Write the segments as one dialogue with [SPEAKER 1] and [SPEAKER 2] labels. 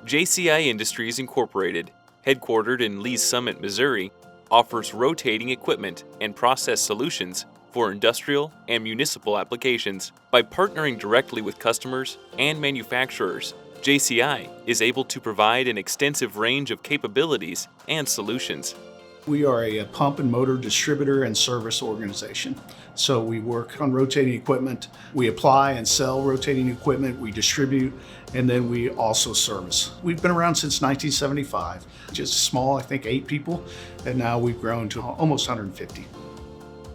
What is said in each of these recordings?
[SPEAKER 1] JCI Industries Incorporated, headquartered in Lee's Summit, Missouri, offers rotating equipment and process solutions for industrial and municipal applications. By partnering directly with customers and manufacturers, JCI is able to provide an extensive range of capabilities and solutions.
[SPEAKER 2] We are a pump and motor distributor and service organization. So we work on rotating equipment. We apply and sell rotating equipment. We distribute, and then we also service. We've been around since 1975. Just small, I think 8 people, and now we've grown to almost 150.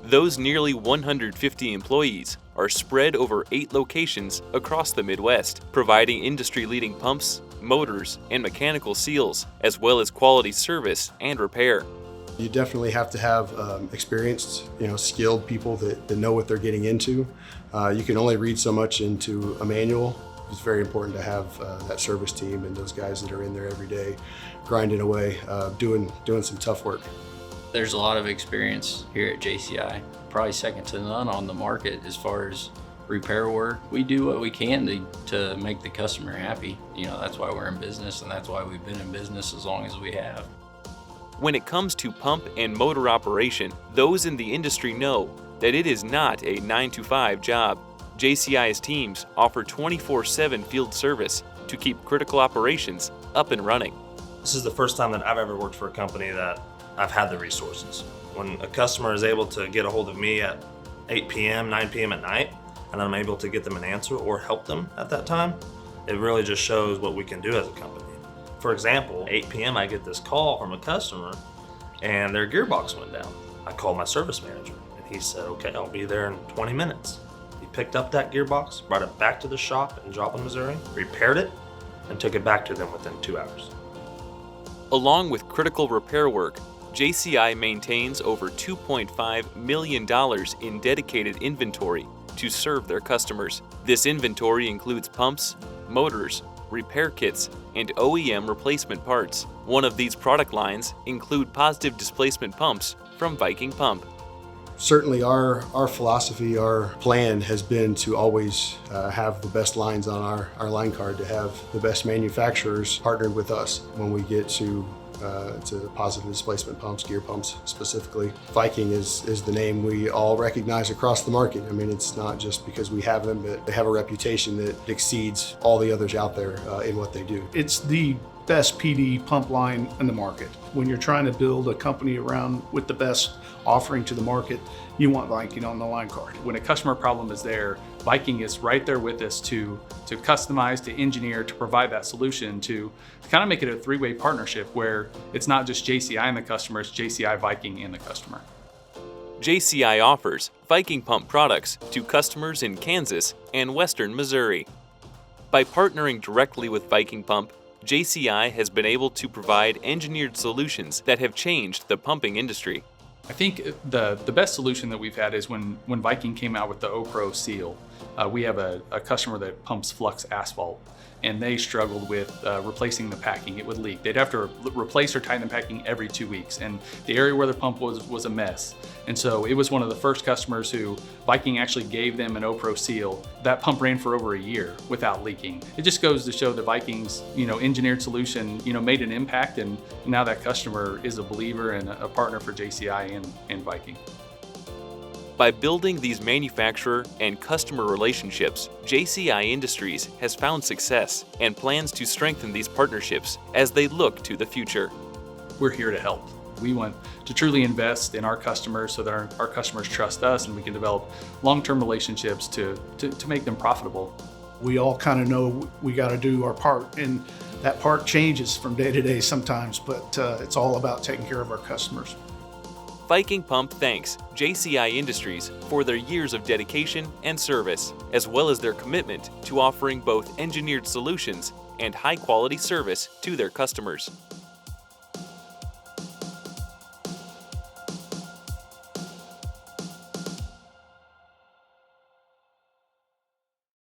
[SPEAKER 1] Those nearly 150 employees are spread over 8 locations across the Midwest, providing industry-leading pumps, motors, and mechanical seals, as well as quality service and repair.
[SPEAKER 3] You definitely have to have experienced, skilled people that know what they're getting into. You can only read so much into a manual. It's very important to have that service team and those guys that are in there every day, grinding away, doing some tough work.
[SPEAKER 4] There's a lot of experience here at JCI, probably second to none on the market as far as repair work. We do what we can to make the customer happy. That's why we're in business, and that's why we've been in business as long as we have.
[SPEAKER 1] When it comes to pump and motor operation, those in the industry know that it is not a 9-to-5 job. JCI's teams offer 24/7 field service to keep critical operations up and running.
[SPEAKER 5] This is the first time that I've ever worked for a company that I've had the resources. When a customer is able to get a hold of me at 8 p.m., 9 p.m. at night, and I'm able to get them an answer or help them at that time, it really just shows what we can do as a company. For example, 8 p.m. I get this call from a customer and their gearbox went down. I called my service manager and he said, okay, I'll be there in 20 minutes. He picked up that gearbox, brought it back to the shop in Joplin, Missouri, repaired it, and took it back to them within 2 hours.
[SPEAKER 1] Along with critical repair work, JCI maintains over $2.5 million in dedicated inventory to serve their customers. This inventory includes pumps, motors, repair kits, and OEM replacement parts. One of these product lines include positive displacement pumps from Viking Pump.
[SPEAKER 3] Certainly our philosophy, our plan has been to always have the best lines on our line card, to have the best manufacturers partnered with us when we get to positive displacement pumps, gear pumps specifically. Viking is the name we all recognize across the market. I mean, it's not just because we have them, but they have a reputation that exceeds all the others out there in what they do.
[SPEAKER 2] It's the best PD pump line in the market. When you're trying to build a company around with the best offering to the market, you want Viking on the line card.
[SPEAKER 6] When a customer problem is there, Viking is right there with us to customize, to engineer, to provide that solution, to kind of make it a 3-way partnership where it's not just JCI and the customer, it's JCI, Viking, and the customer.
[SPEAKER 1] JCI offers Viking Pump products to customers in Kansas and western Missouri. By partnering directly with Viking Pump, JCI has been able to provide engineered solutions that have changed the pumping industry.
[SPEAKER 6] I think the best solution that we've had is when Viking came out with the OPRO seal. We have a customer that pumps flux asphalt, and they struggled with replacing the packing. It would leak. They'd have to replace or tighten the packing every 2 weeks, and the area where the pump was a mess. And so it was one of the first customers who Viking actually gave them an OPRO seal. That pump ran for over a year without leaking. It just goes to show that Viking's engineered solution made an impact, and now that customer is a believer and a partner for JCI and Viking.
[SPEAKER 1] By building these manufacturer and customer relationships, JCI Industries has found success and plans to strengthen these partnerships as they look to the future.
[SPEAKER 6] We're here to help. We want to truly invest in our customers so that our customers trust us, and we can develop long-term relationships to make them profitable.
[SPEAKER 2] We all kind of know we got to do our part, and that part changes from day to day sometimes, but it's all about taking care of our customers.
[SPEAKER 1] Viking Pump thanks JCI Industries for their years of dedication and service, as well as their commitment to offering both engineered solutions and high-quality service to their customers.